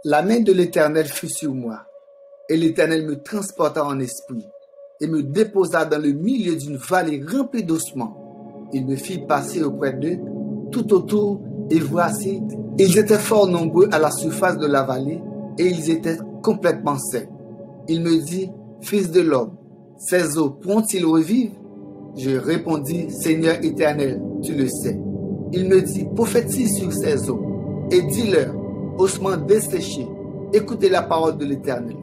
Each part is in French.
La main de l'Éternel fut sur moi, et l'Éternel me transporta en esprit, et me déposa dans le milieu d'une vallée remplie d'ossements. Il me fit passer auprès d'eux, tout autour, et voici, ils étaient fort nombreux à la surface de la vallée, et ils étaient complètement secs. Il me dit, Fils de l'homme, ces eaux pourront-ils revivre? Je répondis, Seigneur éternel, tu le sais. Il me dit, prophétise sur ces eaux, et dis-leur, ossements desséchés, écoutez la parole de l'Éternel.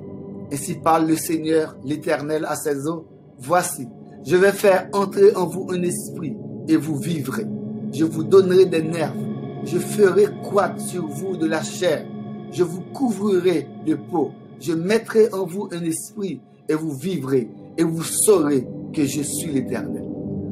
Ainsi parle le Seigneur, l'Éternel, à ces eaux. Voici, je vais faire entrer en vous un esprit, et vous vivrez. Je vous donnerai des nerfs. Je ferai croître sur vous de la chair. Je vous couvrirai de peau. Je mettrai en vous un esprit, et vous vivrez, et vous saurez que je suis l'Éternel.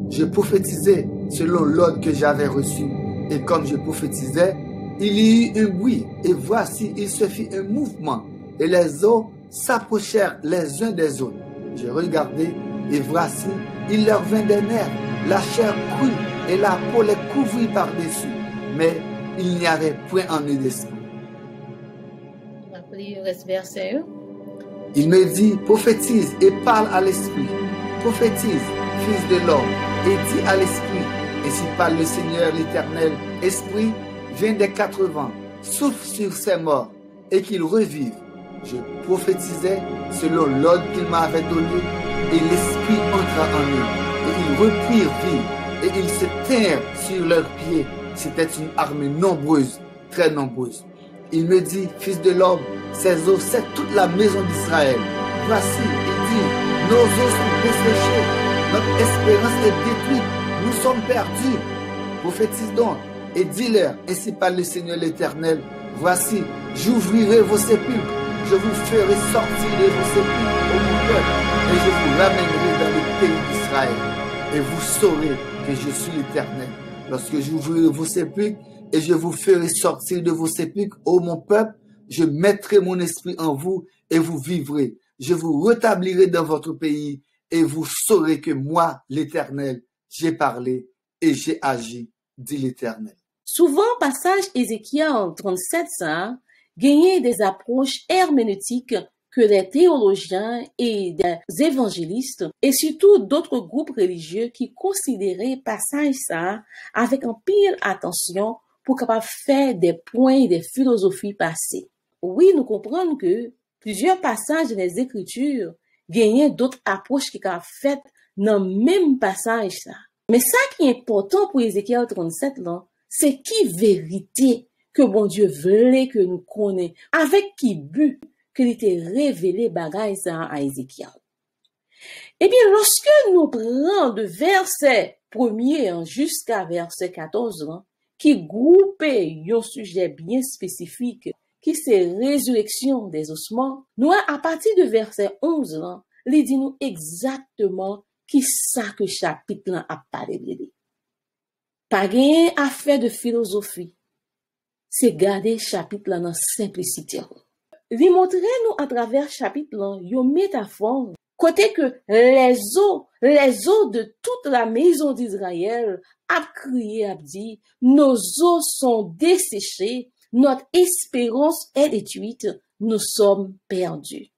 Je prophétisais selon l'ordre que j'avais reçu, et comme je prophétisais, il y eut un bruit, et voici, il se fit un mouvement, et les eaux s'approchèrent les uns des autres. Je regardai, et voici, il leur vint des nerfs, la chair crue, et la peau les couvrit par-dessus, mais il n'y avait point en eux d'esprit. Il me dit, prophétise et parle à l'esprit. Prophétise, fils de l'homme, et dis à l'esprit, ainsi parle le Seigneur l'Éternel, esprit, viens des 4 vents, souffle sur ces morts, et qu'ils revivent. Je prophétisais selon l'ordre qu'il m'avait donné, et l'esprit entra en eux, et ils reprirent vie, et ils se tinrent sur leurs pieds. C'était une armée nombreuse, très nombreuse. Il me dit, fils de l'homme, ces eaux, c'est toute la maison d'Israël. Voici, il dit, nos eaux sont desséchées, notre espérance est détruite, nous sommes perdus. Prophétise donc, et dis-leur, ainsi parle le Seigneur l'Éternel, voici, j'ouvrirai vos sépulcres, je vous ferai sortir de vos sépulcres au mon peuple, et je vous ramènerai dans le pays d'Israël, et vous saurez que je suis l'Éternel. Lorsque j'ouvrirai vos sépulcres, et je vous ferai sortir de vos sépulcres, ô mon peuple, je mettrai mon esprit en vous, et vous vivrez. Je vous rétablirai dans votre pays, et vous saurez que moi, l'Éternel, j'ai parlé et j'ai agi, dit l'Éternel. Souvent, passage Ézéchiel 37, ça, gagnait des approches herméneutiques que les théologiens et des évangélistes, et surtout d'autres groupes religieux qui considéraient passage ça avec un pile attention pour capable faire des points des philosophies passées. Oui, nous comprenons que plusieurs passages des Écritures gagnaient d'autres approches qui sont faites dans le même passage ça. Mais ça qui est important pour Ézéchiel 37 là, c'est qui vérité que bon Dieu voulait que nous connaissions, avec qui but qu'il était révélé bagaille ça à Ézéchiel. Eh bien, lorsque nous prenons de verset 1er jusqu'à verset 14, qui groupait un sujet bien spécifique, qui c'est résurrection des ossements, nous, à partir de verset 11, il dit nous exactement qui ça que chapitre là a parlé de. Pas rien à faire de philosophie. C'est garder chapitre là dans simplicité. Lui montrer nous à travers chapitre là une métaphore côté que les eaux de toute la maison d'Israël a crié, a dit, nos eaux sont desséchées, notre espérance est détruite, nous sommes perdus.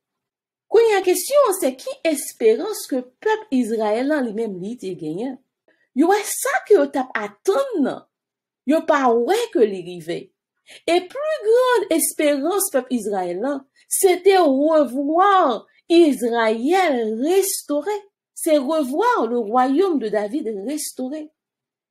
Quand il y a question, c'est qui espérance que peuple Israël lui-même lui te gagné? Yo ça que yo tap attendre, yo pas ouais que l'arrivée. Et plus grande espérance peuple israélien, c'était revoir Israël restauré. C'est revoir le royaume de David restauré.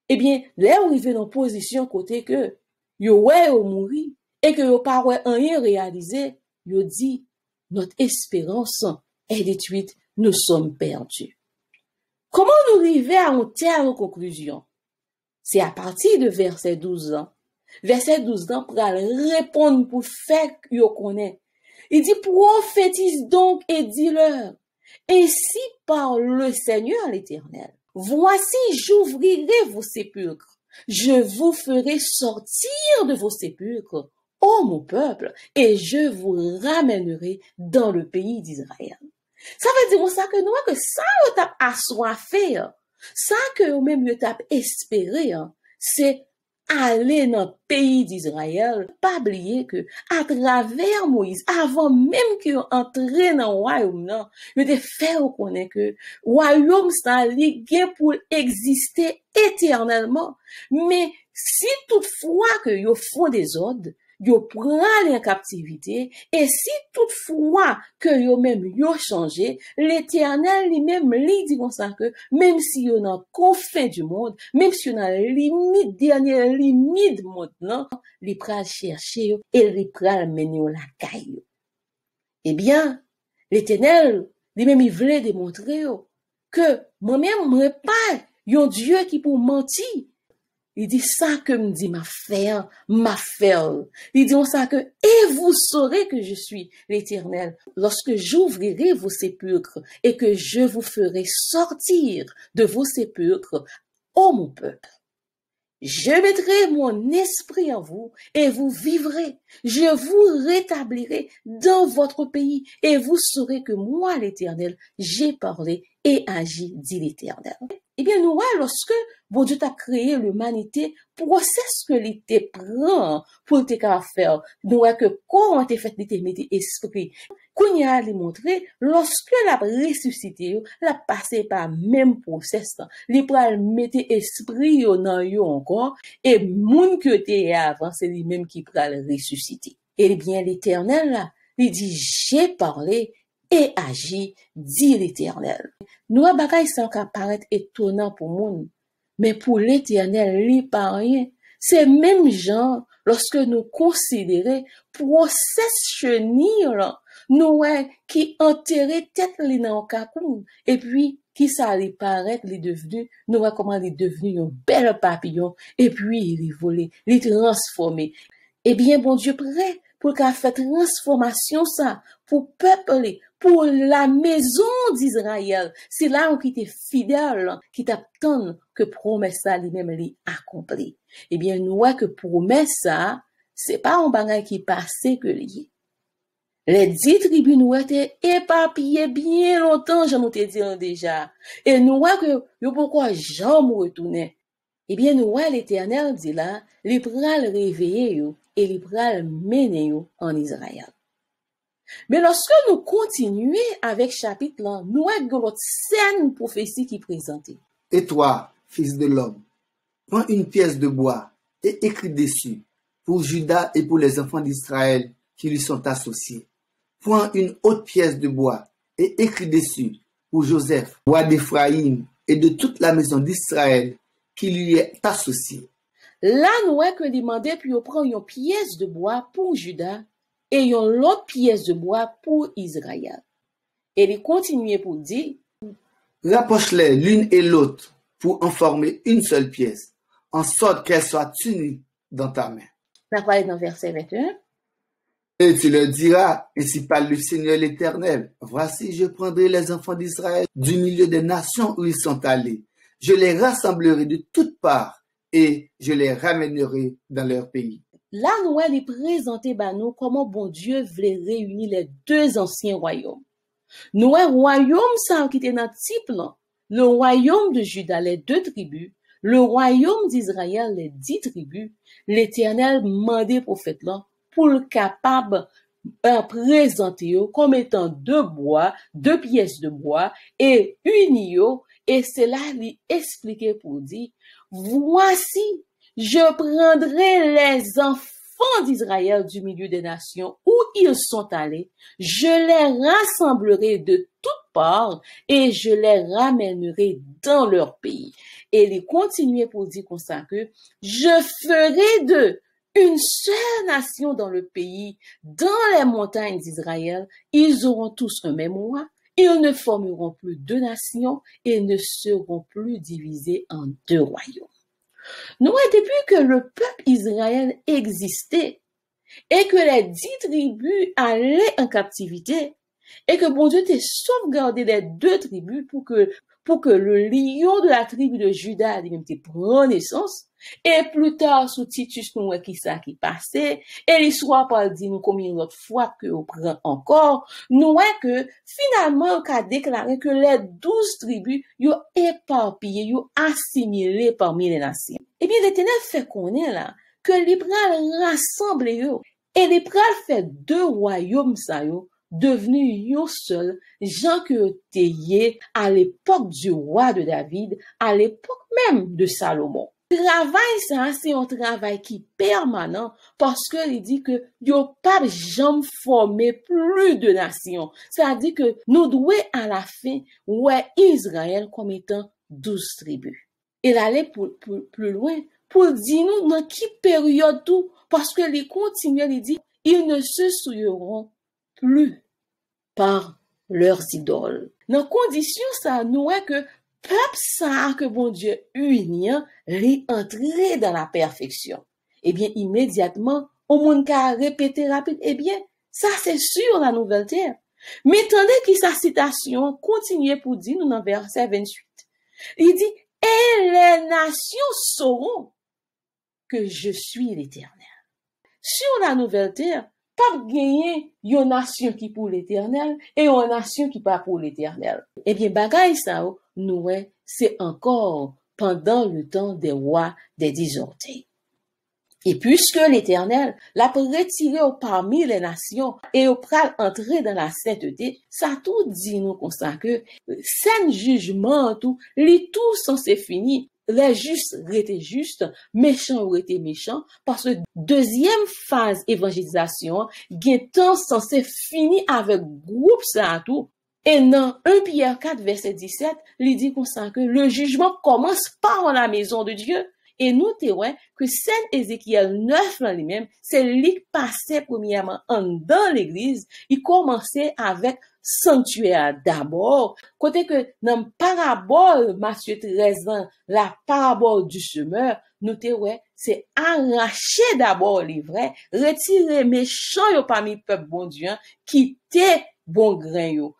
Eh bien, là, on arrive dans position côté que, yo ouais, yo mouri, et que yo pas ouais rien réalisé, yo dit, notre espérance est détruite, nous sommes perdus. Comment nous arriver à une telle conclusion? C'est à partir de verset 12 ans. Verset 12 ans pour répondre pour faire yo connaît. Il dit, prophétise donc et dis-leur, ainsi parle le Seigneur l'Éternel. Voici, j'ouvrirai vos sépulcres. Je vous ferai sortir de vos sépulcres, ô mon peuple, et je vous ramènerai dans le pays d'Israël. Ça veut dire ça que nous, que ça, vous t'as assoiffé, ça que vous même vous t'as espéré, c'est aller dans le pays d'Israël, pas oublier que à travers Moïse, avant même qu'il entre dans le royaume, non, il a fait reconnaître que le royaume ça li gen pour exister éternellement. Mais si toutefois que yo font des ordres, yo prend en captivité, et si toutefois que yo même yo changé, l'Éternel lui-même li dit comme ça que même si yo dans confin du monde, même si yo dans limite dernière limite monde non, li pral chercher yo et li pral mener yo la caille. Eh bien, l'Éternel lui-même il voulait démontrer yo que moi-même moi pas yon Dieu qui pour mentir. Il dit ça que me dit ma faire. Il dit ça que, et vous saurez que je suis l'Éternel lorsque j'ouvrirai vos sépulcres et que je vous ferai sortir de vos sépulcres, ô mon peuple. Je mettrai mon esprit en vous et vous vivrez. Je vous rétablirai dans votre pays et vous saurez que moi, l'Éternel, j'ai parlé et agi, dit l'Éternel. Eh bien, nous, lorsque bon Dieu t'a créé l'humanité, process que l'été prend pour te faire, nous, que comment t'es fait, l'été mis esprit. Qu'on y a montré, lorsque la ressuscité, la passé par même process, les pral mettre esprit dans yo encore, et moun que t'es avant, c'est lui-même qui pral ressusciter. Eh bien, l'Éternel, là, il dit, j'ai parlé, et agi, dit l'Éternel. Nous, bagay ça qui paraît étonnant pour moun, mais pour l'Éternel, li pas rien. C'est même genre, lorsque nous considérons process chenille, nous, qui enterré tête li nan kakoun, et puis, qui ça li paraît, li devenu, nous, comment li devenu un bel papillon, et puis, il volé, li transformé. Eh bien, bon Dieu prêt, pour qu'a fait transformation ça, pour peuple, pour la maison d'Israël. C'est là où qui était fidèle, qui t'attend que promesse ça lui-même lui accompli. Eh bien, nous voyons que promesse ça, c'est pas un bagage qui passait que lié. Les 10 tribus nous étaient éparpillées bien longtemps, je nous t'ai dit déjà. Et nous voyons que, yo pourquoi jamais retourner. Eh bien, nous voyons l'Éternel dit là, les pral réveiller yo, et les pral mener yo en Israël. Mais lorsque nous continuons avec chapitre là, nous avons l'autre scène prophétie qui est présentée. Et toi, fils de l'homme, prends une pièce de bois et écris dessus pour Juda et pour les enfants d'Israël qui lui sont associés. Prends une autre pièce de bois et écris dessus pour Joseph, roi d'Éphraïm et de toute la maison d'Israël qui lui est associée. Là, nous avons que demander puis on prend une pièce de bois pour Juda et une autre pièce de bois pour Israël. Et il continue pour dire, rapproche-les l'une et l'autre pour en former une seule pièce, en sorte qu'elles soient unies dans ta main. Ça va être dans verset 21. Et tu leur diras, ainsi parle le Seigneur l'Éternel, voici je prendrai les enfants d'Israël du milieu des nations où ils sont allés. Je les rassemblerai de toutes parts et je les ramènerai dans leur pays. Là, nous allons présenter nous comment bon Dieu voulait réunir les deux anciens royaumes. Nous avons un royaume ça qui était dans le type là, le royaume de Juda, les 2 tribus, le royaume d'Israël, les 10 tribus. L'Éternel mandait prophète là pour le capable présenter comme étant 2 pièces de bois et unio, et cela lui expliquait pour dire, voici, je prendrai les enfants d'Israël du milieu des nations où ils sont allés, je les rassemblerai de toutes parts et je les ramènerai dans leur pays. Et il continuait pour dire comme ça que je ferai d'eux une seule nation dans le pays, dans les montagnes d'Israël, ils auront tous un même roi, ils ne formeront plus 2 nations et ne seront plus divisés en 2 royaumes. Nous, depuis que le peuple Israël existait et que les 10 tribus allaient en captivité et que bon Dieu t'a sauvegardé les 2 tribus pour que le lion de la tribu de Juda lui-même prenne naissance. Et plus tard, sous Titus, nous voyons qui ça qui passait, et l'histoire parle dit nous combien d'autres fois que on prend encore, nous voyons que finalement, on a déclaré que les 12 tribus, ils éparpillés, ils assimilés parmi les nations. Eh bien, l'Éternel fait connaître là, que les pral rassemble yo, et les pral fait deux royaumes ça yo, devenu yon seul, Jean que t'ayé à l'époque du roi de David, à l'époque même de Salomon. Travail ça, c'est un travail qui permanent parce que il dit que yo pas jamais formé plus de nations. Ça dit que nous devons à la fin ouais Israël comme étant 12 tribus. Il allait plus loin pour dire nous dans qui période tout parce que les continuent il dit ils ne se souilleront plus par leurs idoles. Dans condition ça nous est que peuple ça que bon Dieu uni est entré dans la perfection. Eh bien immédiatement au monde qui a répété rapide eh bien ça c'est sur la nouvelle terre. Mais attendez que sa citation continue pour dire nous dans verset 28. Il dit et les nations sauront que je suis l'Éternel. Sur la nouvelle terre, pas gagner une nation qui pour l'Éternel et une nation qui pas pour l'Éternel. Eh bien, bagay ça, nous, c'est encore pendant le temps des rois des 10 orteils. Et puisque l'Éternel l'a retiré parmi les nations et au pral entrer dans la sainteté, ça tout dit nous comme ça que saint jugement tout, les tout censé fini. Les justes étaient justes, méchants étaient méchants, parce que deuxième phase évangélisation, temps censé fini avec groupe ça tout. Et dans 1 Pierre 4 verset 17, il dit comme ça que le jugement commence par la maison de Dieu. Et nous témoins que Saint Ézéchiel 9 en lui-même, c'est lui qui passait premièrement dans l'église, il commençait avec sanctuaire d'abord, côté que dans parabole Matthieu 13 ans, la parabole du semeur, nous témoins, c'est arracher d'abord les vrais, retirer méchants yo parmi peuple bon Dieu, quitter bon grain yo.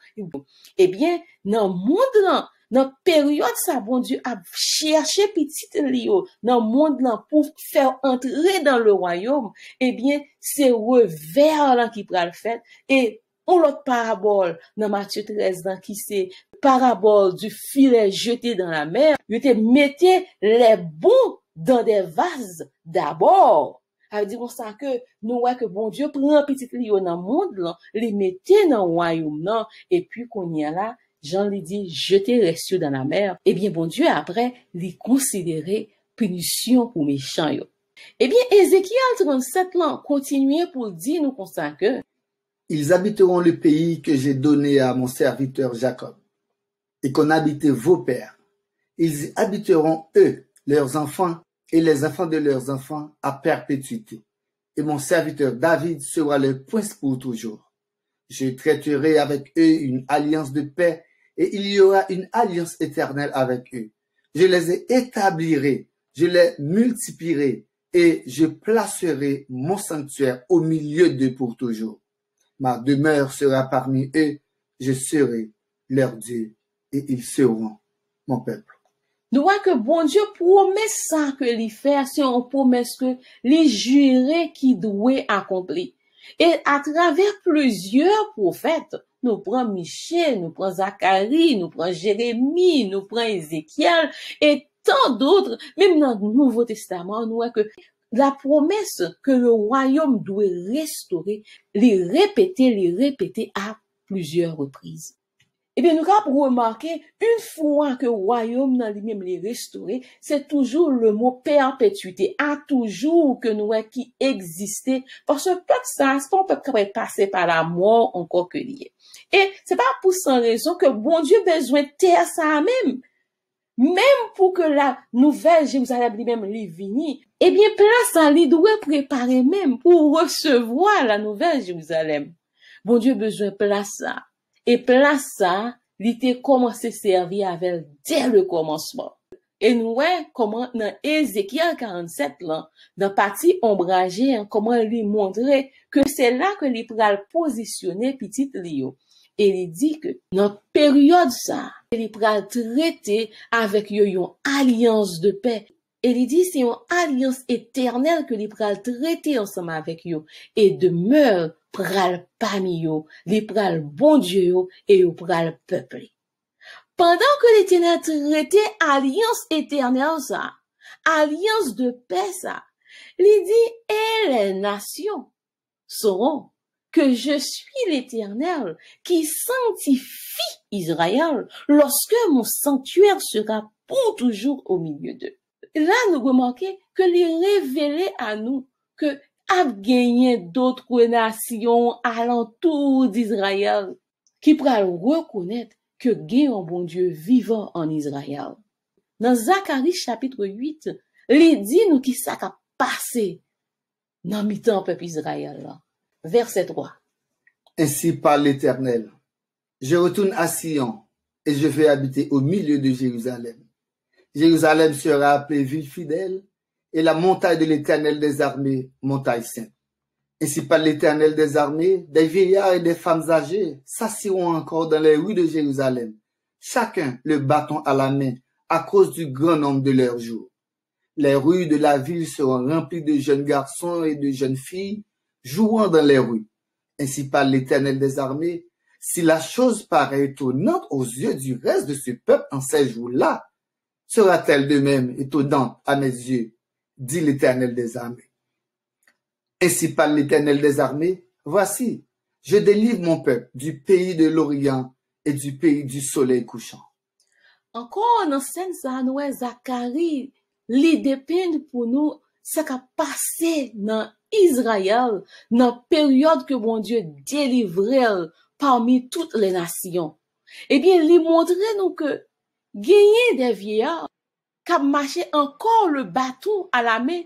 Eh bien, dans le monde là, dans période ça bon Dieu a cherché petit lio dans monde là pour faire entrer dans le royaume, eh bien c'est revers là qui pral fait et on l'autre parabole dans Matthieu 13 ans qui c'est parabole du filet jeté dans la mer, il te mettait les bons dans des vases d'abord. Ça veut dire ça que nous voyons que bon Dieu prend petit lio dans monde là, les mettait dans le royaume là et puis qu'on y a là Jean lui dit, jetez les cieux dans la mer. Eh bien, bon Dieu, après, les considérer punition pour méchants. Eh bien, Ézéchiel 37 là, continuait pour dire nous comme ça que ils habiteront le pays que j'ai donné à mon serviteur Jacob et qu'on habitait vos pères. Ils y habiteront eux, leurs enfants et les enfants de leurs enfants à perpétuité. Et mon serviteur David sera leur prince pour toujours. Je traiterai avec eux une alliance de paix et il y aura une alliance éternelle avec eux. Je les établirai, je les multiplierai et je placerai mon sanctuaire au milieu d'eux pour toujours. Ma demeure sera parmi eux, je serai leur Dieu et ils seront mon peuple. Nous voyons que bon Dieu promet ça que lui fait, c'est une promesse que les jurés qui doit accomplir. Et à travers plusieurs prophètes, nous prenons Michée, nous prenons Zacharie, nous prenons Jérémie, nous prenons Ézéchiel et tant d'autres, même dans le Nouveau Testament, nous voyons que la promesse que le royaume doit restaurer, les répéter à plusieurs reprises. Eh bien, nous avons remarqué, une fois que le royaume dans lui-même est restauré, c'est toujours le mot perpétuité, a toujours que nous qui existait, parce que peuple ça, c'est pas un peuple qui va passer par la mort encore que lié. Et c'est pas pour sans raison que bon Dieu besoin de terre ça même pour que la nouvelle Jérusalem lui-même lui vini, eh bien, place ça, il doit préparer même pour recevoir la nouvelle Jérusalem. Bon Dieu besoin de place ça. Et place ça, il était commencé à servir avec dès le commencement. Et nous voyons comment dans Ézéchiel 47 là, dans partie ombragée, comment lui montrer que c'est là que il pral positionner petit Lio. Et il dit que dans période ça, il pral traiter avec une alliance de paix. Et il dit c'est une alliance éternelle que il pral traiter ensemble avec eux et demeure pral parmi eux, li pral bon Dieu et yo pral peuple. Pendant que l'Éternel traitait alliance éternelle ça, alliance de paix ça. Il dit, et les nations sauront que je suis l'Éternel qui sanctifie Israël lorsque mon sanctuaire sera pour toujours au milieu d'eux. Là, nous remarquons que les révélé à nous que a gagné d'autres nations alentour d'Israël qui pourraient reconnaître que gagne un bon Dieu vivant en Israël. Dans Zacharie chapitre 8, il dit nous qui ça a passé dans mi-temps peuple Israël là. Verset 3. Ainsi parle l'Éternel. Je retourne à Sion et je vais habiter au milieu de Jérusalem. Jérusalem sera appelée ville fidèle et la montagne de l'Éternel des armées, montagne sainte. Ainsi parle l'Éternel des armées, des vieillards et des femmes âgées s'assiront encore dans les rues de Jérusalem, chacun le bâton à la main à cause du grand nombre de leurs jours. Les rues de la ville seront remplies de jeunes garçons et de jeunes filles jouant dans les rues. Ainsi parle l'Éternel des armées, si la chose paraît étonnante aux yeux du reste de ce peuple en ces jours-là, sera-t-elle de même étonnante à mes yeux, dit l'Éternel des armées. Ainsi parle l'Éternel des armées, voici, je délivre mon peuple du pays de l'Orient et du pays du soleil couchant. Encore dans scène ça nous Zacharie, les dépend pour nous ce qui a passé dans Israël, dans la période que bon Dieu délivrait parmi toutes les nations. Eh bien, il montrait nous que gagner des vieillards qui marché encore le bâton à la main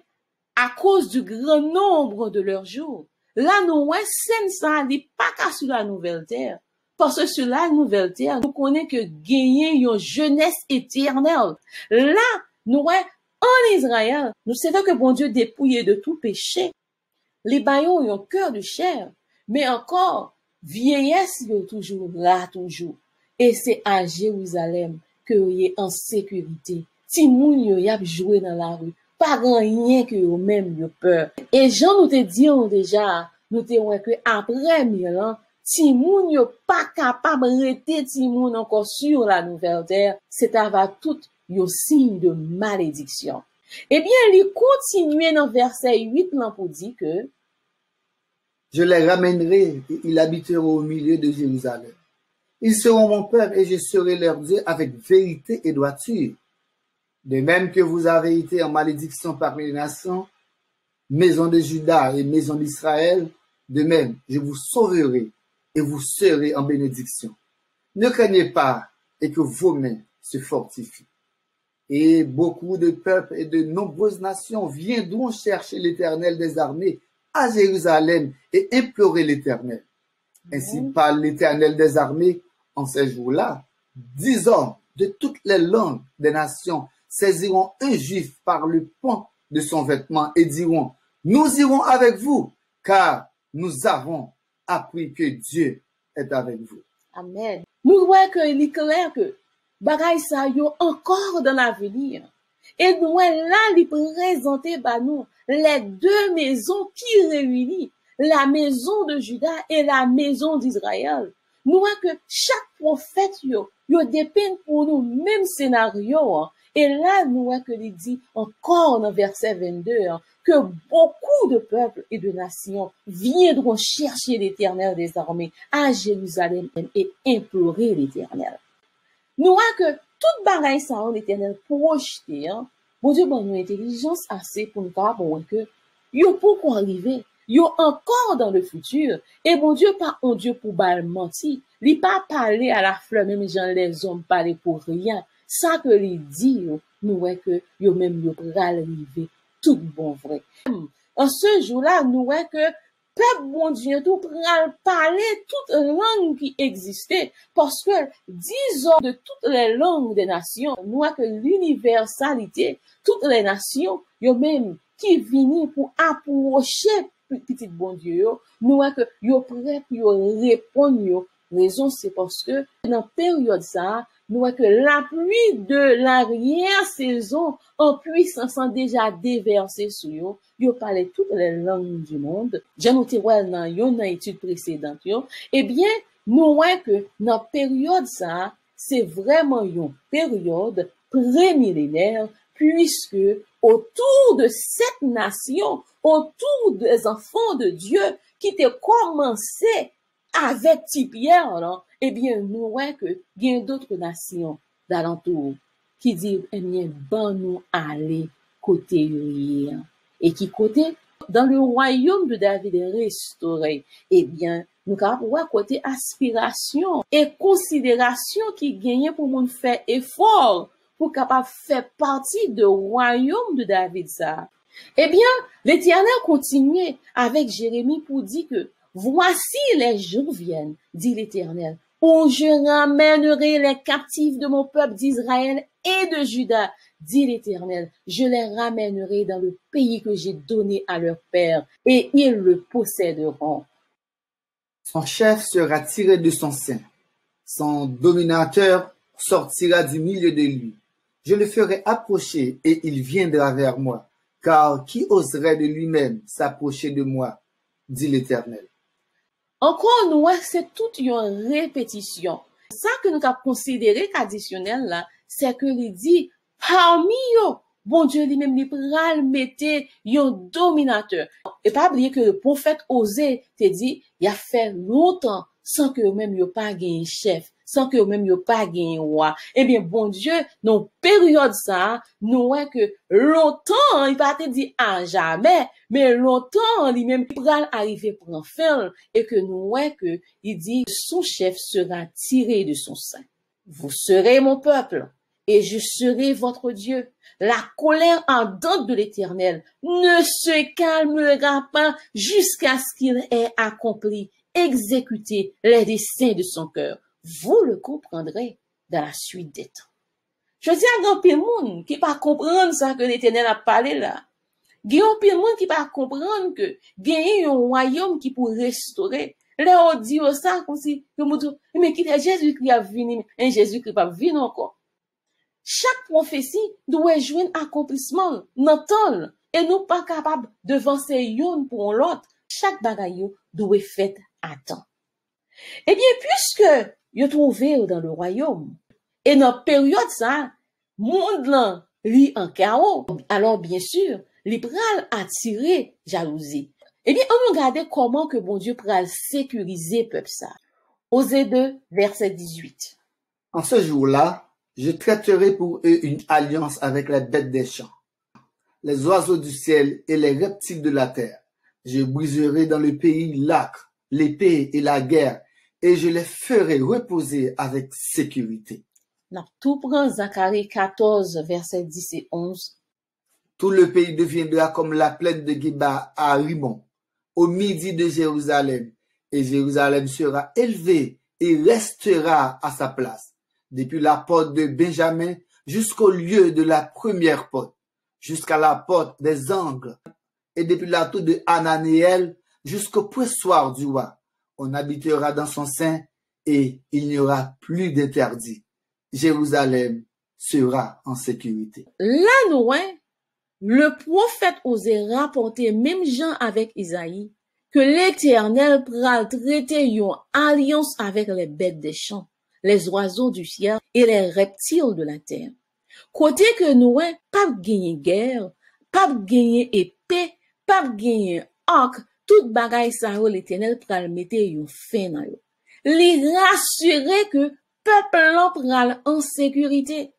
à cause du grand nombre de leurs jours. Là, nous, scène ça n'est pas qu'à sur la nouvelle terre. Parce que sur la nouvelle terre, nous connaissons que gagner une jeunesse éternelle. Là, nous, en Israël, nous savons que bon Dieu dépouillé de tout péché. Les baillons ont un cœur de chair, mais encore, vieillesse est toujours là, toujours. Et c'est à Jérusalem que vous êtes en sécurité. Si moun yo y a joué dans la rue, pas rien que yo même yo peur. Et Jean nous te dit déjà, nous te ouais que après 1000 ans, si moun yo pas capable rester si moun encore sur la nouvelle terre, c'est avoir tout yo signe de malédiction. Eh bien, il continue dans verset 8 là pour dire que je les ramènerai et ils habiteront au milieu de Jérusalem. Ils seront mon peuple et je serai leur Dieu avec vérité et droiture. De même que vous avez été en malédiction parmi les nations, maison de Juda et maison d'Israël, de même je vous sauverai et vous serez en bénédiction. Ne craignez pas et que vos mains se fortifient. Et beaucoup de peuples et de nombreuses nations viendront chercher l'Éternel des armées à Jérusalem et implorer l'Éternel. Ainsi parle l'Éternel des armées en ces jours-là. 10 hommes de toutes les langues des nations saisiront un juif par le pan de son vêtement et diront, nous irons avec vous, car nous avons appris que Dieu est avec vous. Amen. Nous voyons qu'il est clair que bagay sa yo encore dans l'avenir. Et nous là, il présenter bah nous les deux maisons qui réunissent la maison de Juda et la maison d'Israël. Nous voyons que chaque prophète yo dépend pour nous même scénario. Et là, nous voyons que il dit encore dans verset 22 que beaucoup de peuples et de nations viendront chercher l'Éternel des armées à Jérusalem et implorer l'Éternel. Nous voyons que toute bagaille ça en l'Éternel projeté, bon Dieu bon nous intelligence assez pour nous comprendre que yo pourquoi arriver, yo encore dans le futur et bon Dieu pas un Dieu pour bal mentir, il pas parler à la fleur même gens les hommes parler pour rien. Ça que il dit nous voyons que yo même yo pral arriver tout bon vrai. En ce jour-là, nous voyons que peuple bon Dieu tout pral parler toute langue qui existait parce que 10 ans de toutes les langues des nations, nous voyons que l'universalité, toutes les nations, yo même qui viennent pour approcher petit bon Dieu, nous voyons que yo prêt pour répondre yo. Raison c'est parce que dans période ça, nous voyons que la pluie de l'arrière-saison en puissance a déjà déversé sur eux. Yo parlait toutes les langues du monde. J'ai noté dans une étude précédente. Eh bien, nous voyons que dans période ça, c'est vraiment une période prémillénaire puisque autour de cette nation, autour des enfants de Dieu qui étaient commencé avec petit Pierre, là, eh bien, nous voyons que il y a d'autres nations d'alentour qui disent, eh bien, bon, nous aller côté hier. Et qui côté, dans le royaume de David restauré, eh bien, nous avons voir côté aspiration et considération qui gagnent pour nous faire effort pour capable faire partie du royaume de David ça. Eh bien, l'Éternel continuait avec Jérémie pour dire que voici les jours viennent, dit l'Éternel, où je ramènerai les captifs de mon peuple d'Israël et de Juda, dit l'Éternel. Je les ramènerai dans le pays que j'ai donné à leur père, et ils le posséderont. Son chef sera tiré de son sein. Son dominateur sortira du milieu de lui. Je le ferai approcher et il viendra vers moi. Car qui oserait de lui-même s'approcher de moi, dit l'Éternel. Encore, nous, c'est toute une répétition. Ça que nous avons considéré qu'additionnel là, c'est que il dit, parmi eux, bon Dieu lui-même, il pral mette un dominateur. Et pas oublier que le prophète Osée te dit, il a fait longtemps sans que même il pas gagné chef, sans que même il pas gagné roi. Eh bien, bon Dieu, dans période ça, nous voyons que longtemps, il pas te dit à jamais, mais longtemps, lui-même, il pral arriver pour en faire, et que nous voyons que, il dit, son chef sera tiré de son sein. Vous serez mon peuple, et je serai votre Dieu. La colère ardente de l'Éternel ne se calmera pas jusqu'à ce qu'il ait accompli, exécuté les desseins de son cœur. Vous le comprendrez dans la suite des temps. Je dis à grand pile monde qui pas comprendre ça que l'Éternel a parlé là. Grand pile monde qui pas comprendre que gagner un royaume qui pour restaurer. Là on dit ça comme si que mais qui est Jésus qui a venu, un Jésus qui pas venir encore. Chaque prophétie doit jouer un accomplissement dans le temps et nous pas capable de avancer une pour l'autre. Chaque bagaille doit faire à temps. Eh bien, puisque vous trouvez dans le royaume et dans la période ça, monde là lit en chaos, alors bien sûr, les pral attirer jalousie. Eh bien, on regarde comment que bon Dieu pral sécuriser peuple ça. Osée 2, verset 18. En ce jour-là, je traiterai pour eux une alliance avec les bêtes des champs, les oiseaux du ciel et les reptiles de la terre. Je briserai dans le pays l'âcre, l'épée et la guerre, et je les ferai reposer avec sécurité. Tout prend Zacharie 14, verset 10 et 11. Tout le pays deviendra comme la plaine de Geba à Rimon, au midi de Jérusalem, et Jérusalem sera élevée et restera à sa place. Depuis la porte de Benjamin jusqu'au lieu de la première porte, jusqu'à la porte des angles, et depuis la tour de Hananéel jusqu'au pressoir du roi. On habitera dans son sein et il n'y aura plus d'interdit. Jérusalem sera en sécurité. Là, nous, le prophète osait rapporter, même Jean avec Isaïe, que l'Éternel pral traiter une alliance avec les bêtes des champs, les oiseaux du ciel et les reptiles de la terre. Côté que nous, pas gagner guerre, pas gagner épée, pas gagner arc, toute bagaille ça l'Éternel pral mette une fin dans yo. Les rassurer que peuple là pral en sécurité.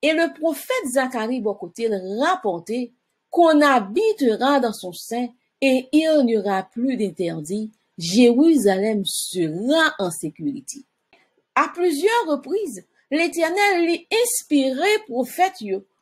Et le prophète Zacharie, bon côté, rapporté qu'on habitera dans son sein et il n'y aura plus d'interdit. Jérusalem sera en sécurité. À plusieurs reprises, l'Éternel lui inspiré prophète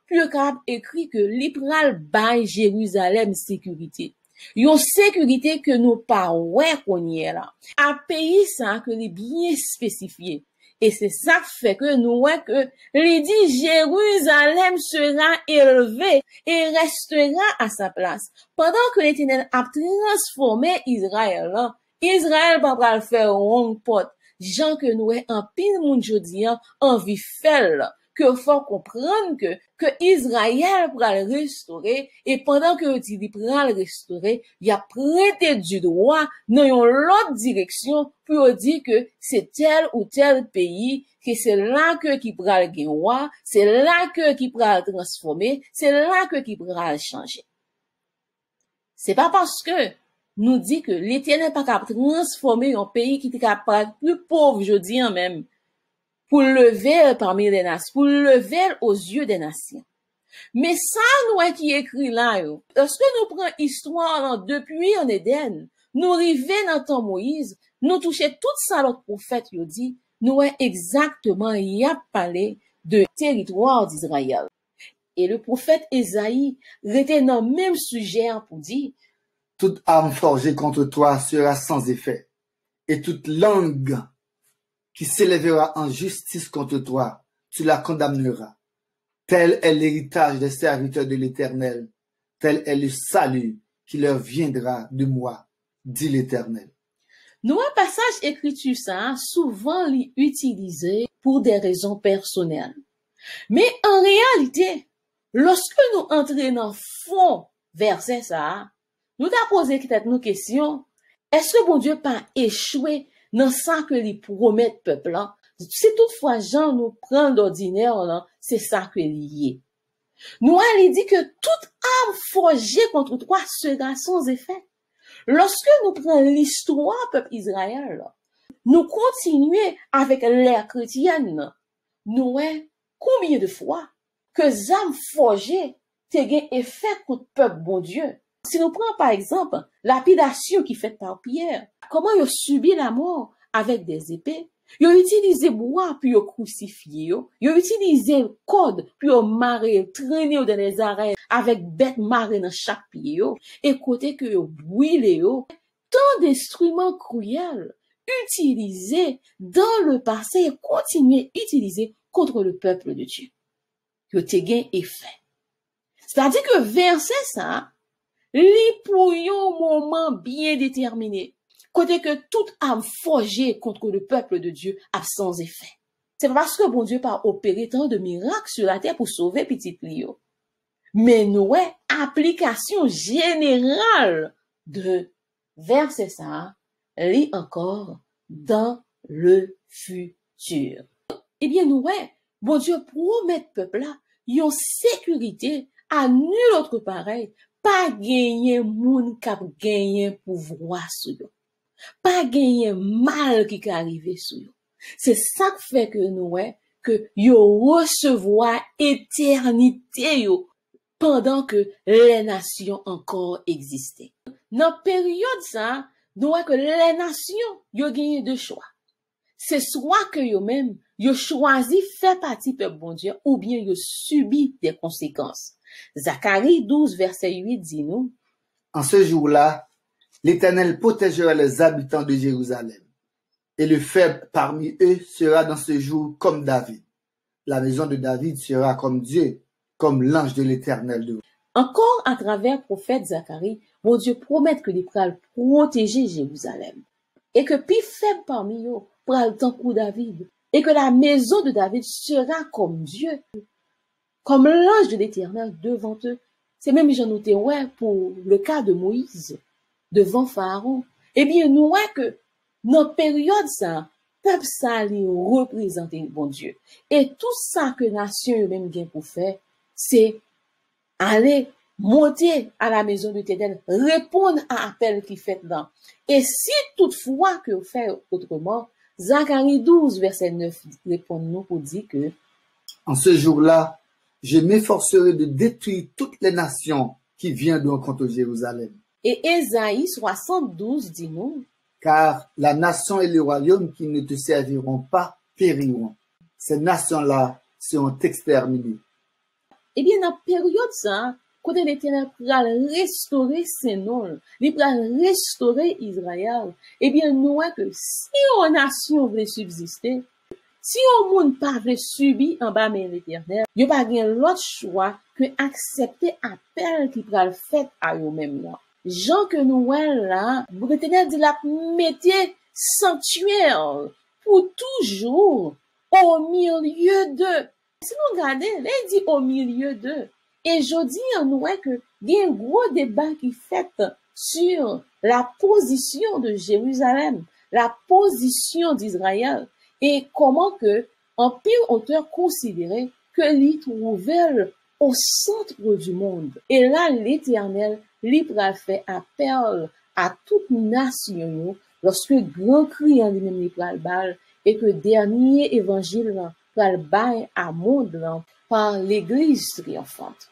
puis capable écrit que l'Ipral bail Jérusalem sécurité. Une sécurité que nous pas ouais qu'on y est là. Un pays ça que les bien spécifié. Et c'est ça fait que nous voyons que il dit Jérusalem sera élevé et restera à sa place. Pendant que l'Éternel a transformé Israël là, Israël va pas faire une porte. Gens que nous en pile monde jodi envie faire que faut comprendre que Israël pourra le restaurer et pendant que il pourra le restaurer, il a prêté du droit dans une autre direction pour dire que c'est tel ou tel pays que c'est là que qui pourra le gagner, c'est là que qui pourra le transformer, c'est là que qui pourra le changer. C'est pas parce que nous dit que l'Éternel pas capable de transformer un pays qui est capable plus pauvre, je dis en même, pour lever parmi les nations, pour lever aux yeux des nations. Mais ça, nous, qui écrit là, lorsque nous prenons histoire depuis en Éden, nous arrivons dans le temps Moïse, nous touchons tout ça, l'autre prophète, il dit, nous, exactement, il a parlé de territoire d'Israël. Et le prophète Ésaïe était dans le même sujet pour dire, toute arme forgée contre toi sera sans effet, et toute langue qui s'élèvera en justice contre toi, tu la condamneras. Tel est l'héritage des serviteurs de l'Éternel, tel est le salut qui leur viendra de moi, dit l'Éternel. Nous, un passage écriture ça, souvent utilisé pour des raisons personnelles. Mais en réalité, lorsque nous entrons dans le fond verset ça, nous t'as posé peut-être nos questions. Est-ce que bon Dieu pas échoué dans ça que lui promet peuple là? Si toutefois Jean nous prend d'ordinaire là, c'est ça que lié. Nous allons dit que toute arme forgée contre toi sera sans effet. Lorsque nous prenons l'histoire peuple Israël, nous continuons avec l'ère chrétienne. Nous combien de fois que armes forgées te gain effet contre peuple bon Dieu. Si nous prenons par exemple la lapidation qui est faite par Pierre, comment il a subi la mort avec des épées, il a utilisé bois puis il a crucifié, il a utilisé corde puis il a marré, traîné dans les arènes avec bête marée dans chaque pied, et côté que il a brûlé, tant d'instruments cruels utilisés dans le passé et continués utilisés contre le peuple de Dieu. Il a gain effet. C'est-à-dire que verset ça, li pour un moment bien déterminé, côté que toute arme forgée contre le peuple de Dieu a sans effet. C'est parce que bon Dieu pas opéré tant de miracles sur la terre pour sauver petit Lio. Mais nous, application générale de verset ça, lit encore dans le futur. Eh bien, nous, bon Dieu promet peuple là, yon sécurité à nul autre pareil, pas gagner moun kap gagner pouvoir sur yo. Pas gagner mal qui arrive sur yo. C'est ça qui fait que nous, que yo recevoir éternité yo pendant que les nations encore existaient. Dans période ça, nous que les nations yo gagné deux choix. C'est soit que yo même yo choisi faire partie peuple bon Dieu ou bien yo subi des conséquences. Zacharie 12 verset 8 dit nous: En ce jour-là, l'Éternel protégera les habitants de Jérusalem, et le faible parmi eux sera dans ce jour comme David. La maison de David sera comme Dieu, comme l'ange de l'Éternel. Encore à travers le prophète Zacharie, bon Dieu promet que il pourra protéger Jérusalem. Et que plus faible parmi eux pourra le temps pour David. Et que la maison de David sera comme Dieu, comme l'ange de l'Éternel devant eux. C'est même, j'en noté, pour le cas de Moïse, devant Pharaon. Eh bien, nous, que, dans période ça, peuple ça, lui représenter bon Dieu. Et tout ça que nation eux-mêmes gain pour faire, c'est aller monter à la maison de l'Éternel, répondre à l'appel qui fait dedans. Et si toutefois que vous faites autrement, Zacharie 12, verset 9, répond-nous pour dire que en ce jour-là, je m'efforcerai de détruire toutes les nations qui viendront contre Jérusalem. Et Ésaïe 72 dit nous: car la nation et le royaume qui ne te serviront pas périront. Ces nations-là seront exterminées. Eh bien, dans la période ça, quand l'Éternel pourra restaurer ses noms, il pourra restaurer Israël, eh bien, nous que si une nation veut subsister, si on monde pas veut subir en bas de l'Éternel, il n'y a pas l'autre choix que accepter appel qui pourra le faire à eux-mêmes là. Jean que nous là, l'Éternel dit la mettez sanctuaire pour toujours au milieu d'eux. Si nous regardons, là, il dit au milieu d'eux. Et je dis, nous voyons que il y a un gros débat qui fait sur la position de Jérusalem, la position d'Israël, et comment que, en pile auteur considérait que l'y trouvait au centre du monde. Et là, l'Éternel, lui fait appel à toute nation, lorsque grand cri en lui-même lui bal, et que dernier évangile pral bail à monde par l'église triomphante.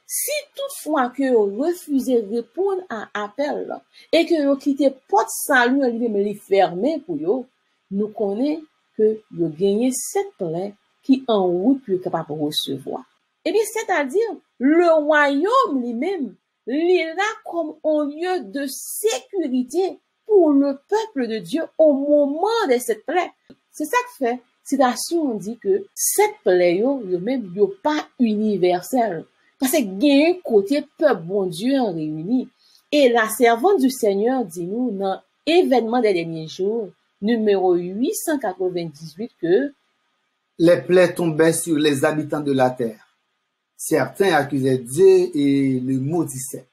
Si toutefois que vous refusez de répondre à appel et que vous quittez porte salut en lui-même les fermer pour vous, nous connaissons que vous gagnez cette plaie qui en route pour capable de recevoir. Et bien, c'est-à-dire, le royaume lui-même, il est là comme un lieu de sécurité pour le peuple de Dieu au moment de cette plaie. C'est ça que fait, citation dit que cette plaie, même, pas universelle. Parce que il y a un côté peuple bon Dieu en réuni. Et la servante du Seigneur dit nous dans événement des derniers jours, numéro 898, que les plaies tombaient sur les habitants de la terre. Certains accusaient Dieu et le maudissaient.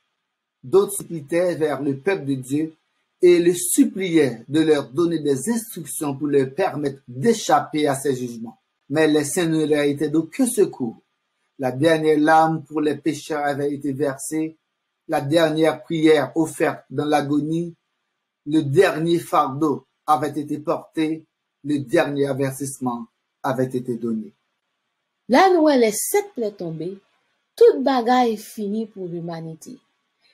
D'autres suppliaient vers le peuple de Dieu et le suppliaient de leur donner des instructions pour leur permettre d'échapper à ces jugements. Mais les saints ne leur étaient d'aucun secours. La dernière larme pour les pécheurs avait été versée, la dernière prière offerte dans l'agonie, le dernier fardeau avait été porté, le dernier avertissement avait été donné. Là, nous les 7 plaies tombées, toute bagaille est finie pour l'humanité.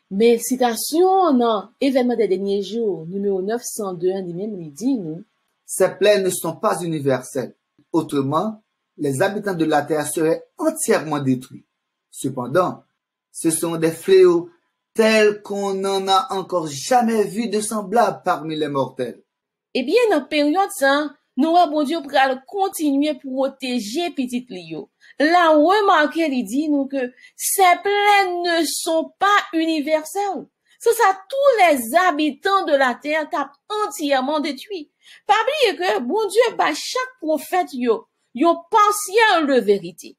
Mais citation dans événement des derniers jours, numéro 902, il dit nous, ces plaies ne sont pas universelles. Autrement, les habitants de la terre seraient entièrement détruits. Cependant, ce sont des fléaux tels qu'on n'en a encore jamais vu de semblables parmi les mortels. Eh bien, dans période ça, nous, bon Dieu, pour continuer pour protéger petit Lio. Là, remarquez, il dit nous que ces plaies ne sont pas universelles. C'est ça, tous les habitants de la terre tapent entièrement détruits. Pas oublier que, bon Dieu, bah, chaque prophète, yon partiel de vérité.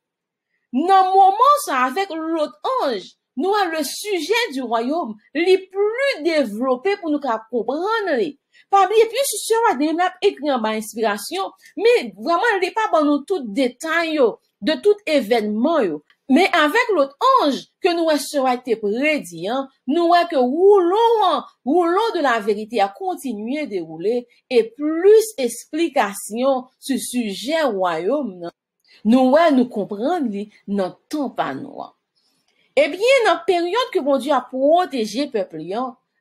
Dans le moment, ça, avec l'autre ange, nous avons le sujet du royaume, les plus développés pour nous comprendre. Pas oublier, puis je suis sûre que écrit en bas inspiration, mais vraiment, il n'est pas dans nous tout détail, de tout événement, Mais avec l'autre ange, que nous avons été prédit, nous avons que rouleau de la vérité a continué de rouler, et plus explication sur ce sujet royaume, nous comprendre, dans temps pas nous. Eh bien, dans la période que bon Dieu a protégé le peuple,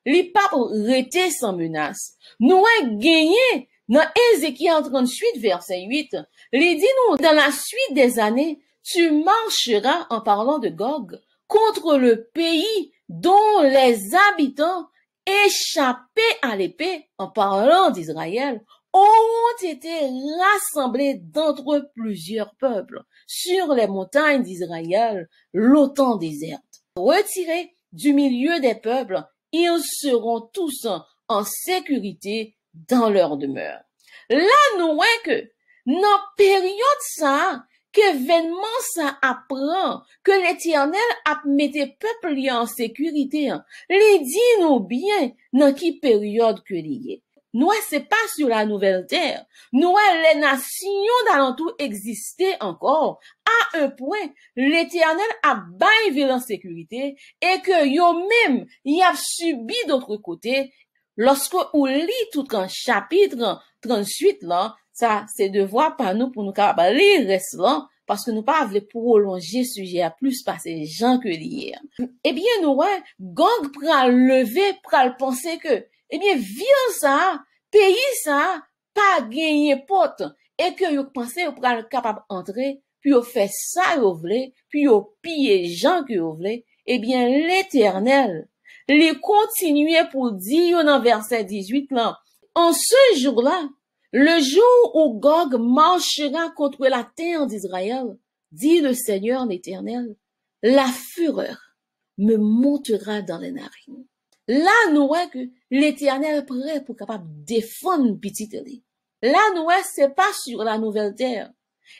les papes restés sans menace. Nous avons gagné dans Ézéchiel 38, verset 8. Il dit nous, dans la suite des années, tu marcheras en parlant de Gog contre le pays dont les habitants échappés à l'épée, en parlant d'Israël, auront été rassemblés d'entre plusieurs peuples sur les montagnes d'Israël, l'OTAN déserte. Retirés du milieu des peuples, ils seront tous en sécurité dans leur demeure. Là, nous voyons que, dans période ça, qu'événement ça apprend, que l'Éternel a mis peuple en sécurité, les dit nous bien, dans qui période que lié. Nous, c'est pas sur la nouvelle terre. Nous, les nations d'alentour existaient encore. À un point, l'Éternel a baillé en sécurité et que yo même, y a subi d'autre côté. Lorsque on lit tout un chapitre 38 là, ça, c'est devoir par nous pour nous capables lire reste là, parce que nous pas voulons prolonger le sujet à plus passer gens que hier. Eh bien, nous, Gog pral lever, pral penser que, eh bien, ville ça, pays ça, pas gagné porte, et que yo pensez yo pral capable entrer, puis yo fait ça yo vle, puis yo piller gens que yo vle, eh bien, l'Éternel, les continuer pour dire dans verset 18 là, en ce jour-là, le jour où Gog marchera contre la terre d'Israël, dit le Seigneur l'Éternel, la fureur me montera dans les narines. Là, nous voyons que l'Éternel est prêt pour capable défendre petite. Là, nous voyons, c'est pas sur la nouvelle terre.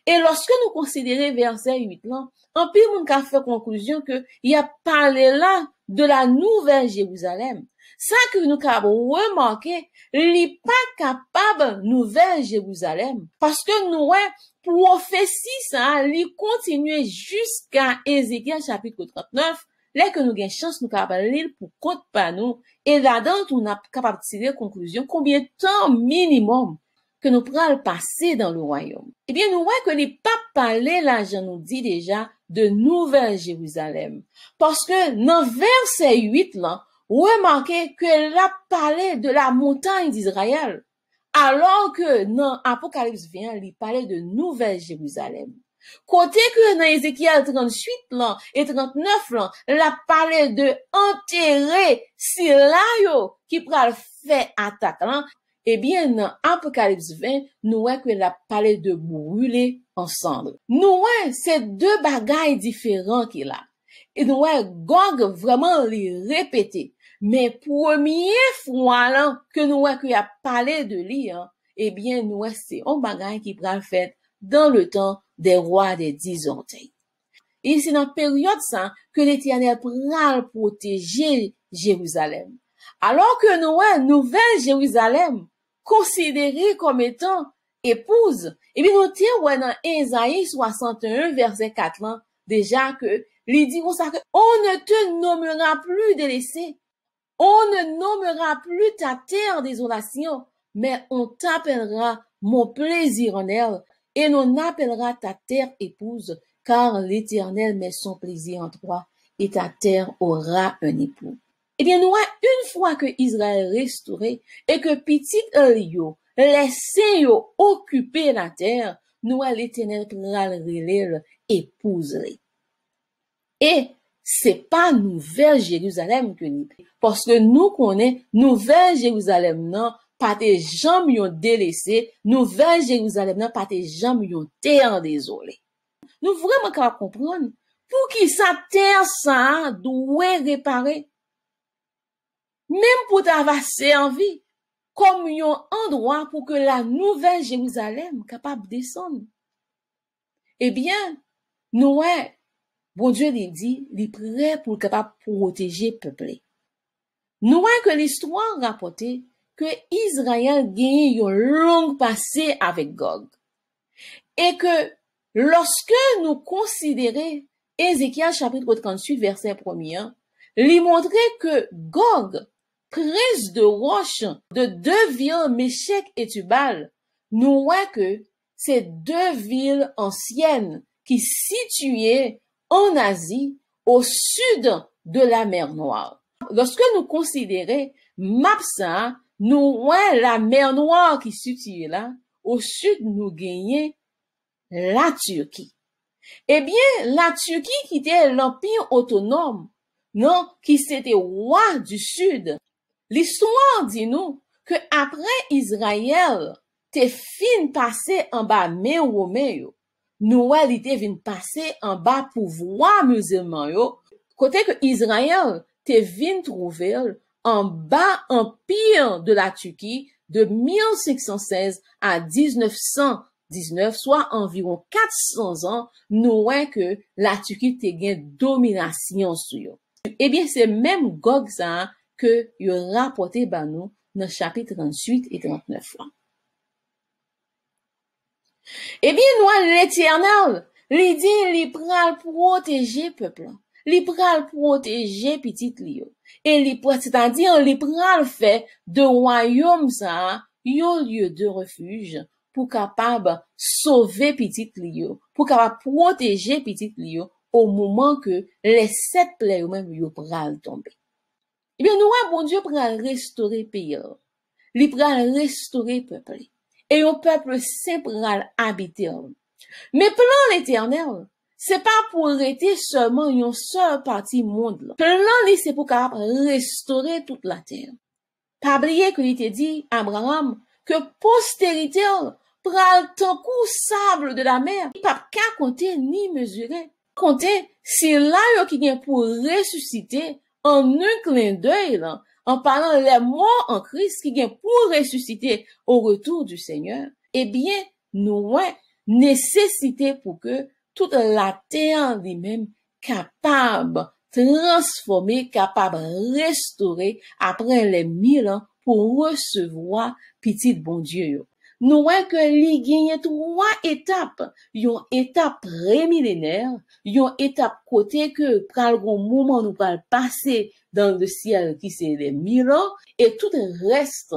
Et lorsque nous considérons verset 8 là, en pile moun ka fait conclusion que il a parlé là de la nouvelle Jérusalem. Ça que nous avons remarqué, il pas capable nouvelle Jérusalem parce que nous prophétie ça, il continue jusqu'à Ézéchiel chapitre 39. Là que nous avons chance nous capable lire pour compte par nous et là-dedans on a capable tirer conclusion combien de temps minimum que nous prenons passer dans le royaume. Eh bien, nous voyons que les papes parlaient là, je nous dis déjà, de Nouvelle Jérusalem. Parce que dans verset 8 là, remarquez que là parlait de la montagne d'Israël. Alors que dans Apocalypse 20, il parlait de Nouvelle Jérusalem. Côté que dans Ézéchiel 38 là, et 39 là, là parlait de enterrer si là yo, qui pral fait attaque là. Eh bien, dans Apocalypse 20, nous voyons que la parlé de brûler ensemble. Nous voyons ces deux bagailles différents qu'il a. Et nous voyons Gog vraiment les répéter. Mais première fois là, que nous voyons qu'il a parlé de lui, eh bien, nous voyons c'est un bagaille qui pral fait dans le temps des rois des 10 orteils. Et c'est dans la période ça que l'Éternel pral protéger Jérusalem. Alors que nous voyons Nouvelle Jérusalem considérée comme étant épouse. Et bien, nous disons dans Ésaïe 61, verset 4, là, déjà que, il dit comme ça que, on ne te nommera plus délaissé. On ne nommera plus ta terre désolation, mais on t'appellera mon plaisir en elle, et on appellera ta terre épouse, car l'Éternel met son plaisir en toi, et ta terre aura un époux. Eh bien, nous, une fois que Israël est restauré et que petit Elio laissé occuper la terre, nous, l'Éternel pral relève épouse. Et c'est pas Nouvelle Jérusalem que nous, parce que nous connaissons Nouvelle Jérusalem, non, pas des gens yon délaissé, Nouvelle Jérusalem, non, pas des gens yon terre désolé. Nous vraiment qu'à comprendre, pour qui sa terre ça doit réparer. Même pour t'avoir servi comme un endroit pour que la nouvelle Jérusalem capable de descendre. Eh bien, nous, bon Dieu lui dit, il est prêt pour capable protéger le peuple. Nous voyons que l'histoire rapportait que Israël gagne une longue passé avec Gog. Et que lorsque nous considérons Ézéchiel chapitre 38 verset 1er, il montrait que Gog, prise de roche de deux villes, Méchec et Tubal, nous voyons que ces deux villes anciennes qui situaient en Asie, au sud de la mer Noire. Lorsque nous considérons Mapsa, nous voyons la mer Noire qui se situe là, au sud nous gagnons la Turquie. Eh bien, la Turquie qui était l'empire autonome, non, qui c'était roi du sud. L'histoire dit nous que après Israël te fin passé en bas mais romain nous il te vin passer en bas pouvoir musulman yo, côté que Israël te vin trouver en bas empire de la Turquie de 1516 à 1919, soit environ 400 ans, nous voyons que la Turquie te gagne domination sur yo. Eh bien, c'est même Gog ça que il rapporté par nous dans chapitre 38 et 39. Eh bien, nous, l'Éternel, il dit, il pral protéger peuple, il pral protéger petit lio. Et c'est-à-dire, il pral fait de royaume ça, un lieu de refuge pour capable sauver petit lio, pour capable protéger petit lio au moment que les 7 plaies ou même yo pral tomber. Eh bien, nous, bon Dieu pral restaurer pays, il pral restaurer peuple. Et un peuple saint pral habiter. Mais plan l'Éternel, c'est pas pour arrêter seulement une seule partie monde. Plan li c'est pour capable restaurer toute la terre. Pas oublier que il te dit Abraham que postérité pral tant coup sable de la mer, pas qu'à compter ni mesurer. Compter c'est là qui vient pour ressusciter en un clin d'œil là. En parlant les morts en Christ qui vient pour ressusciter au retour du Seigneur, eh bien, nous, nécessité pour que toute la terre lui-même capable transformer, capable restaurer après les 1000 ans pour recevoir petit bon Dieu. Nous voyons que li gagne 3 étapes. Yon étape prémillénaire, yon étape côté que pral gon moment nous pral passer dans le ciel qui c'est les 1000 ans et tout le reste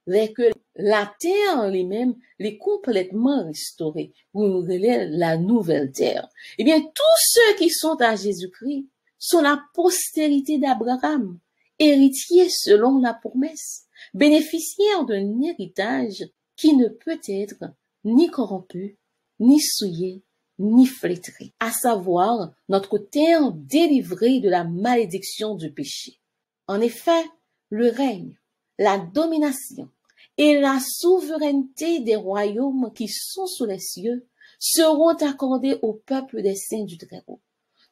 dès que la terre lui-même est complètement restaurée pour nous donner la nouvelle terre. Eh bien, tous ceux qui sont à Jésus-Christ sont la postérité d'Abraham, héritiers selon la promesse, bénéficiaires d'un héritage qui ne peut être ni corrompu, ni souillé, ni flétré, à savoir notre terre délivrée de la malédiction du péché. En effet, le règne, la domination et la souveraineté des royaumes qui sont sous les cieux seront accordés au peuple des saints du Très-Haut.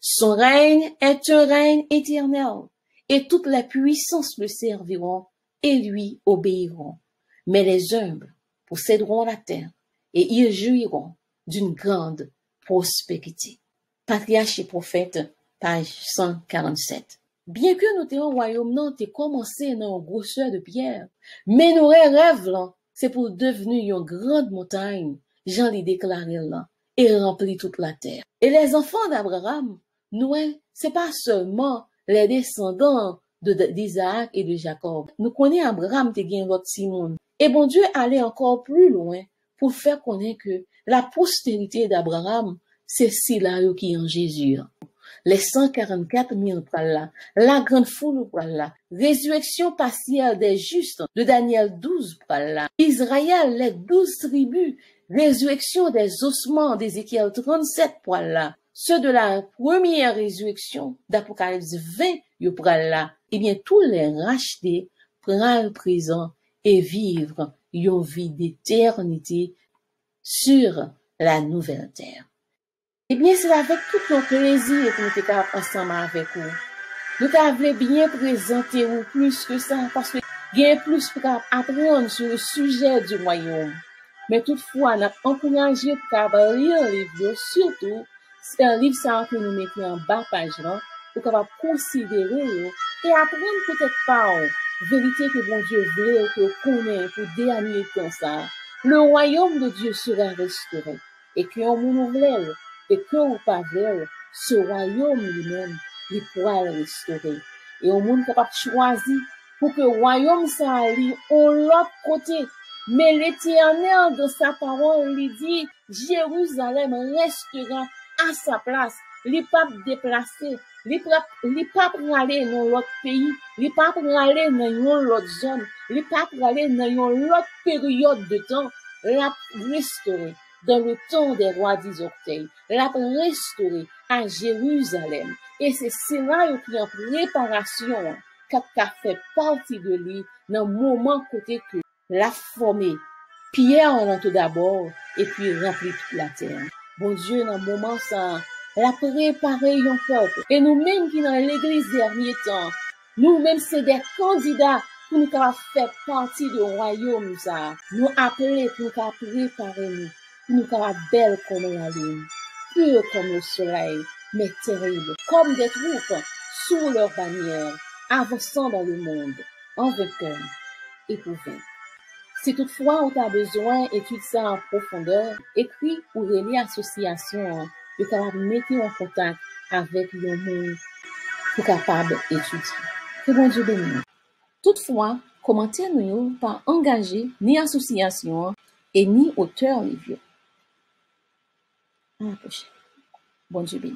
Son règne est un règne éternel, et toutes les puissances le serviront et lui obéiront. Mais les humbles posséderont la terre, et ils jouiront d'une grande prospérité. Patriarche et prophète, page 147. Bien que nous ayons royaume non t'es commencé dans une grosseur de pierre, mais nos rêves là, c'est pour devenir une grande montagne, Jean l'ai déclaré là, et remplir toute la terre. Et les enfants d'Abraham, nous, c'est pas seulement les descendants d'Isaac et de Jacob. Nous connaissons Abraham te gen l'autre Simon. Et bon Dieu allait encore plus loin pour faire connaître que la postérité d'Abraham, c'est celle-là qui est en Jésus. Les 144 000 pral là, la grande foule pral là, résurrection partielle des justes de Daniel 12 pral là, Israël, les 12 tribus, résurrection des ossements d'Ézéchiel 37 pral là, ceux de la première résurrection d'Apocalypse 20 yo pral là, eh bien tous les rachetés pral présent et vivre une vie d'éternité sur la nouvelle terre. Eh bien, c'est avec tout notre plaisir que nous sommes ensemble avec vous. Nous t'avons bien présenté ou plus que ça, parce que il y a plus pour apprendre sur le sujet du royaume. Mais toutefois, nous avons encouragé pour lire le livre, surtout, c'est un livre ça que nous mettons en bas page là, pour capable considérer et apprendre peut-être pas vérité que bon Dieu veut que connaît pour dernier temps ça. Le royaume de Dieu sera restauré et que on nous voulait et que ou pas veut, ce royaume lui-même, il pourra le restaurer. Et au monde capable de choisir pour que le royaume ça aille au l'autre côté. Mais l'Éternel de sa parole lui dit, Jérusalem restera à sa place. Il pas déplacé. Il pas pour aller dans l'autre pays. Il pas pour aller dans une autre zone. Il pas pour aller dans une autre période de temps. La restaurer dans le temps des rois d'Isorteil. La restaurer à Jérusalem. Et c'est cela qui est en préparation, qui a fait partie de lui dans le moment côté que la formée, pierre en tout d'abord, et puis remplir toute la terre. Bon Dieu, dans le moment ça, la préparé un peuple. Et nous-mêmes qui dans l'église dernier temps, nous-mêmes c'est des candidats pour nous faire partie du royaume ça. Nous appeler pour nous préparer nous, pour nous faire belle comme la lune, pure comme le soleil, mais terrible, comme des troupes sous leur bannière, avançant dans le monde, en vainqueur et pour vaincre. Si toutefois on a besoin d'étudier ça en profondeur, écris ou relis association de capable mettre en contact avec le monde pour capable d'étudier. Que bon Dieu bénisse. Toutefois, commentez-nous pas engagé ni association et ni auteur livre. À la prochaine. Bon Dieu bénisse.